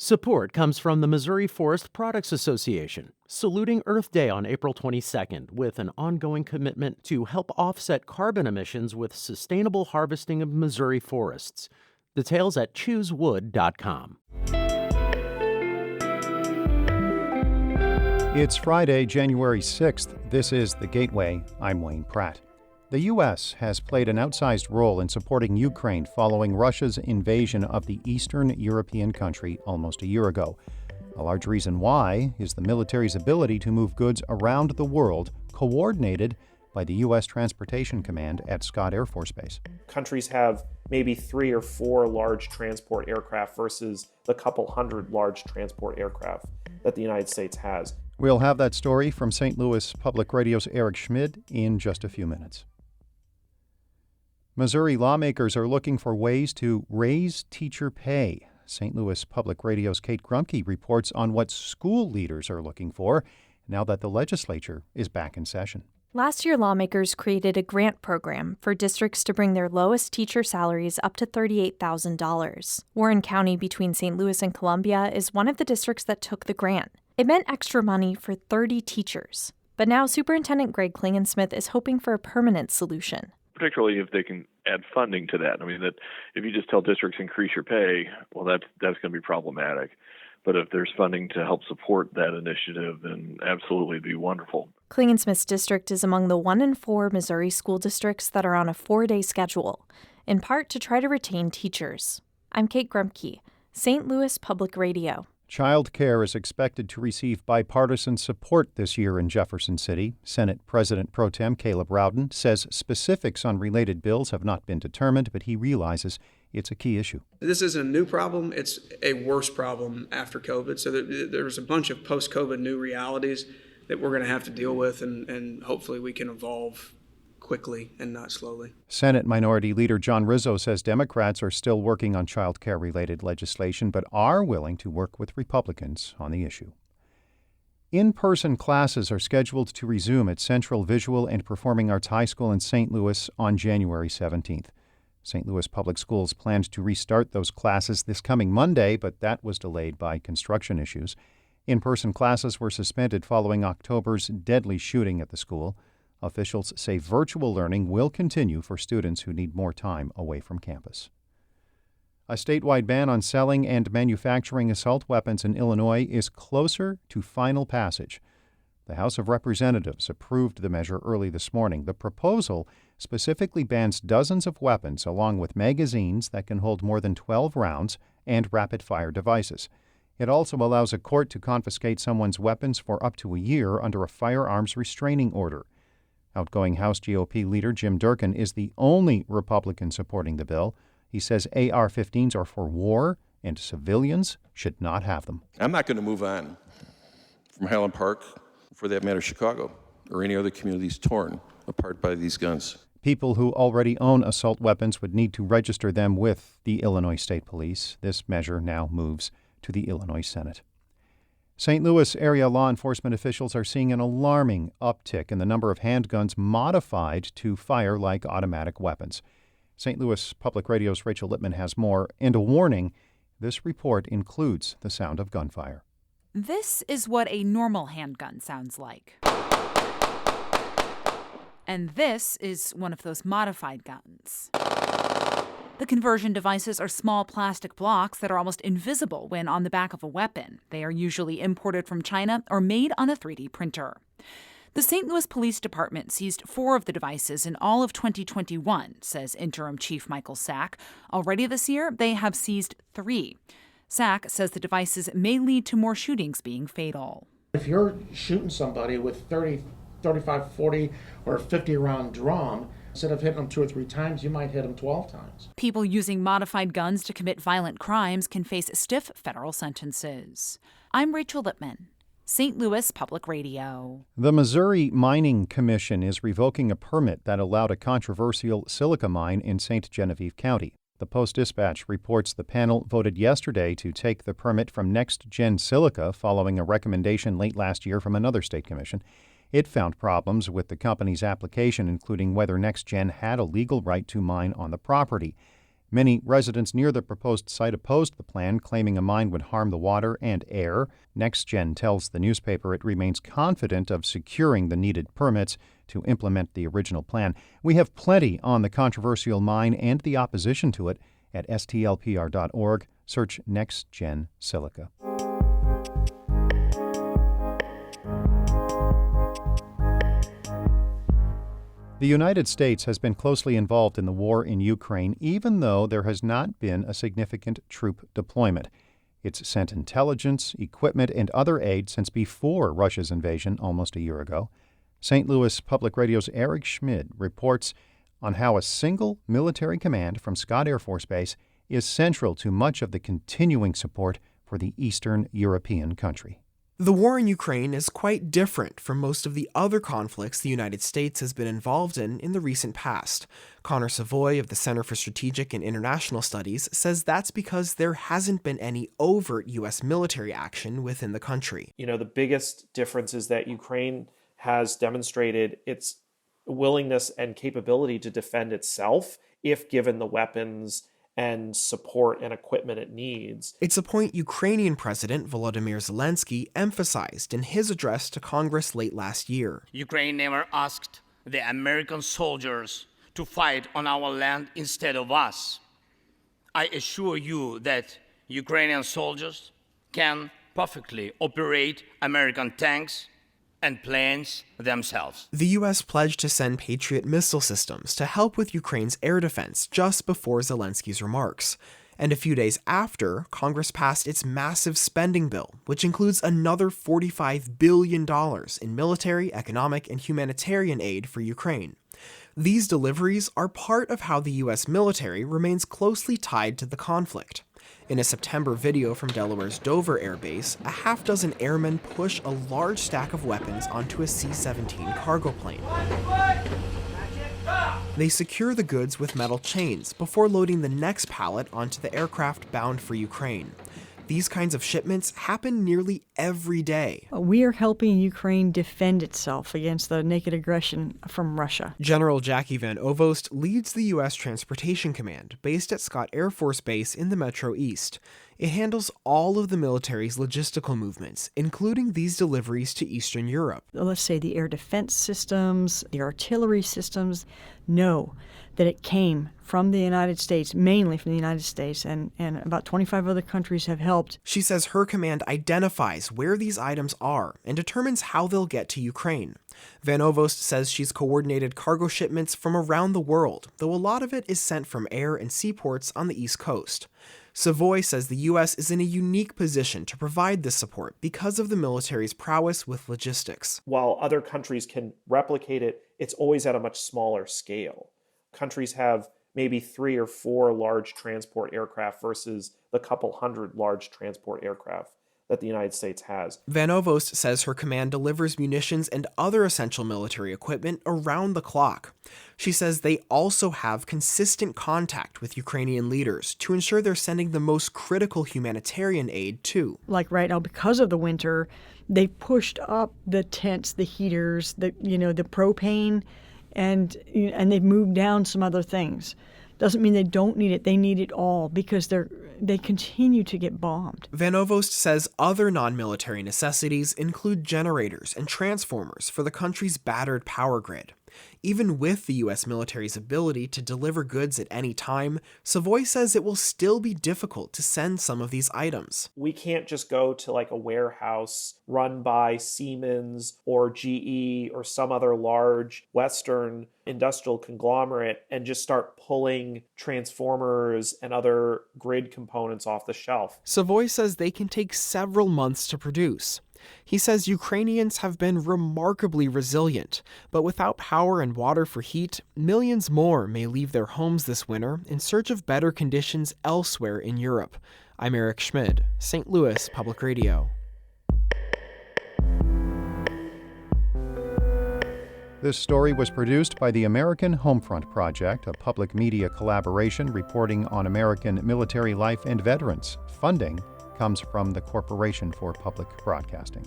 Support comes from the Missouri Forest Products Association, saluting Earth Day on April 22nd with an ongoing commitment to help offset carbon emissions with sustainable harvesting of Missouri forests. Details at choosewood.com. It's Friday, January 6th. This is The Gateway. I'm Wayne Pratt. The U.S. has played an outsized role in supporting Ukraine following Russia's invasion of the Eastern European country almost a year ago. A large reason why is the military's ability to move goods around the world, coordinated by the U.S. Transportation Command at Scott Air Force Base. Countries have maybe 3 or 4 large transport aircraft versus the couple hundred large transport aircraft that the United States has. We'll have that story from St. Louis Public Radio's Eric Schmid in just a few minutes. Missouri lawmakers are looking for ways to raise teacher pay. St. Louis Public Radio's Kate Grumke reports on what school leaders are looking for now that the legislature is back in session. Last year, lawmakers created a grant program for districts to bring their lowest teacher salaries up to $38,000. Warren County between St. Louis and Columbia is one of the districts that took the grant. It meant extra money for 30 teachers. But now Superintendent Greg Klingensmith is hoping for a permanent solution. Particularly if they can add funding to that. I mean, that if you just tell districts increase your pay, well, that's going to be problematic. But if there's funding to help support that initiative, then absolutely it'd be wonderful. Klingensmith's district is among the 1 in 4 Missouri school districts that are on a 4-day schedule, in part to try to retain teachers. I'm Kate Grumke, St. Louis Public Radio. Child care is expected to receive bipartisan support this year in Jefferson City. Senate President Pro Tem Caleb Rowden says specifics on related bills have not been determined, but he realizes it's a key issue. This isn't a new problem. It's a worse problem after COVID. So there's a bunch of post-COVID new realities that we're going to have to deal with, and hopefully we can evolve quickly and not slowly. Senate Minority Leader John Rizzo says Democrats are still working on child care-related legislation, but are willing to work with Republicans on the issue. In-person classes are scheduled to resume at Central Visual and Performing Arts High School in St. Louis on January 17th. St. Louis Public Schools planned to restart those classes this coming Monday, but that was delayed by construction issues. In-person classes were suspended following October's deadly shooting at the school. Officials say virtual learning will continue for students who need more time away from campus. A statewide ban on selling and manufacturing assault weapons in Illinois is closer to final passage. The House of Representatives approved the measure early this morning. The proposal specifically bans dozens of weapons along with magazines that can hold more than 12 rounds and rapid-fire devices. It also allows a court to confiscate someone's weapons for up to a year under a firearms restraining order. Outgoing House GOP leader Jim Durkin is the only Republican supporting the bill. He says AR-15s are for war and civilians should not have them. I'm not going to move on from Highland Park, for that matter Chicago, or any other communities torn apart by these guns. People who already own assault weapons would need to register them with the Illinois State Police. This measure now moves to the Illinois Senate. St. Louis area law enforcement officials are seeing an alarming uptick in the number of handguns modified to fire like automatic weapons. St. Louis Public Radio's Rachel Lippman has more, and a warning: this report includes the sound of gunfire. This is what a normal handgun sounds like. And this is one of those modified guns. The conversion devices are small plastic blocks that are almost invisible when on the back of a weapon. They are usually imported from China or made on a 3D printer. The St. Louis Police Department seized 4 of the devices in all of 2021, says Interim Chief Michael Sack. Already this year, they have seized 3. Sack says the devices may lead to more shootings being fatal. If you're shooting somebody with 30, 35, 40, or 50 round drum, instead of hitting them 2 or 3 times, you might hit them 12 times. People using modified guns to commit violent crimes can face stiff federal sentences. I'm Rachel Lippman, St. Louis Public Radio. The Missouri Mining Commission is revoking a permit that allowed a controversial silica mine in St. Genevieve County. The Post-Dispatch reports the panel voted yesterday to take the permit from Next Gen Silica following a recommendation late last year from another state commission. It found problems with the company's application, including whether NextGen had a legal right to mine on the property. Many residents near the proposed site opposed the plan, claiming a mine would harm the water and air. NextGen tells the newspaper it remains confident of securing the needed permits to implement the original plan. We have plenty on the controversial mine and the opposition to it at stlpr.org. Search NextGen Silica. The United States has been closely involved in the war in Ukraine, even though there has not been a significant troop deployment. It's sent intelligence, equipment, and other aid since before Russia's invasion almost a year ago. St. Louis Public Radio's Eric Schmid reports on how a single military command from Scott Air Force Base is central to much of the continuing support for the Eastern European country. The war in Ukraine is quite different from most of the other conflicts the United States has been involved in the recent past. Connor Savoy of the Center for Strategic and International Studies says that's because there hasn't been any overt U.S. military action within the country. The biggest difference is that Ukraine has demonstrated its willingness and capability to defend itself if given the weapons and support and equipment it needs. It's a point Ukrainian President Volodymyr Zelensky emphasized in his address to Congress late last year. Ukraine never asked the American soldiers to fight on our land instead of us. I assure you that Ukrainian soldiers can perfectly operate American tanks and planes themselves. The U.S. pledged to send Patriot missile systems to help with Ukraine's air defense just before Zelensky's remarks. And a few days after, Congress passed its massive spending bill, which includes another $45 billion in military, economic, and humanitarian aid for Ukraine. These deliveries are part of how the U.S. military remains closely tied to the conflict. In a September video from Delaware's Dover Air Base, a half-dozen airmen push a large stack of weapons onto a C-17 cargo plane. They secure the goods with metal chains before loading the next pallet onto the aircraft bound for Ukraine. These kinds of shipments happen nearly every day. We are helping Ukraine defend itself against the naked aggression from Russia. General Jackie Van Ovost leads the U.S. Transportation Command, based at Scott Air Force Base in the Metro East. It handles all of the military's logistical movements, including these deliveries to Eastern Europe. Let's say the air defense systems, the artillery systems, know that it came from the United States, mainly from the United States, and about 25 other countries have helped. She says her command identifies where these items are and determines how they'll get to Ukraine. Van Ovost says she's coordinated cargo shipments from around the world, though a lot of it is sent from air and seaports on the East Coast. Savoy says the U.S. is in a unique position to provide this support because of the military's prowess with logistics. While other countries can replicate it, it's always at a much smaller scale. Countries have maybe 3 or 4 large transport aircraft versus the couple hundred large transport aircraft that the United States has. Van Ovost says her command delivers munitions and other essential military equipment around the clock. She says they also have consistent contact with Ukrainian leaders to ensure they're sending the most critical humanitarian aid too. Like right now, because of the winter, they pushed up the tents, the heaters, the propane, and they've moved down some other things. Doesn't mean they don't need it. They need it all because they continue to get bombed. Van Ovost says other non-military necessities include generators and transformers for the country's battered power grid. Even with the U.S. military's ability to deliver goods at any time, Savoy says it will still be difficult to send some of these items. We can't just go to like a warehouse run by Siemens or GE or some other large Western industrial conglomerate and just start pulling transformers and other grid components off the shelf. Savoy says they can take several months to produce. He says Ukrainians have been remarkably resilient, but without power and water for heat, millions more may leave their homes this winter in search of better conditions elsewhere in Europe. I'm Eric Schmid, St. Louis Public Radio. This story was produced by the American Homefront Project, a public media collaboration reporting on American military life and veterans. Funding comes from the Corporation for Public Broadcasting.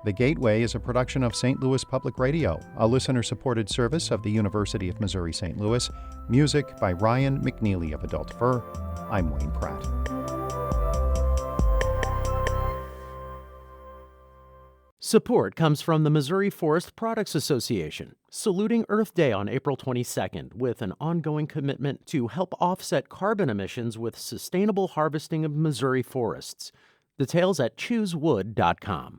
The Gateway is a production of St. Louis Public Radio, a listener-supported service of the University of Missouri-St. Louis. Music by Ryan McNeely of Adult Fur. I'm Wayne Pratt. Support comes from the Missouri Forest Products Association, saluting Earth Day on April 22nd with an ongoing commitment to help offset carbon emissions with sustainable harvesting of Missouri forests. Details at choosewood.com.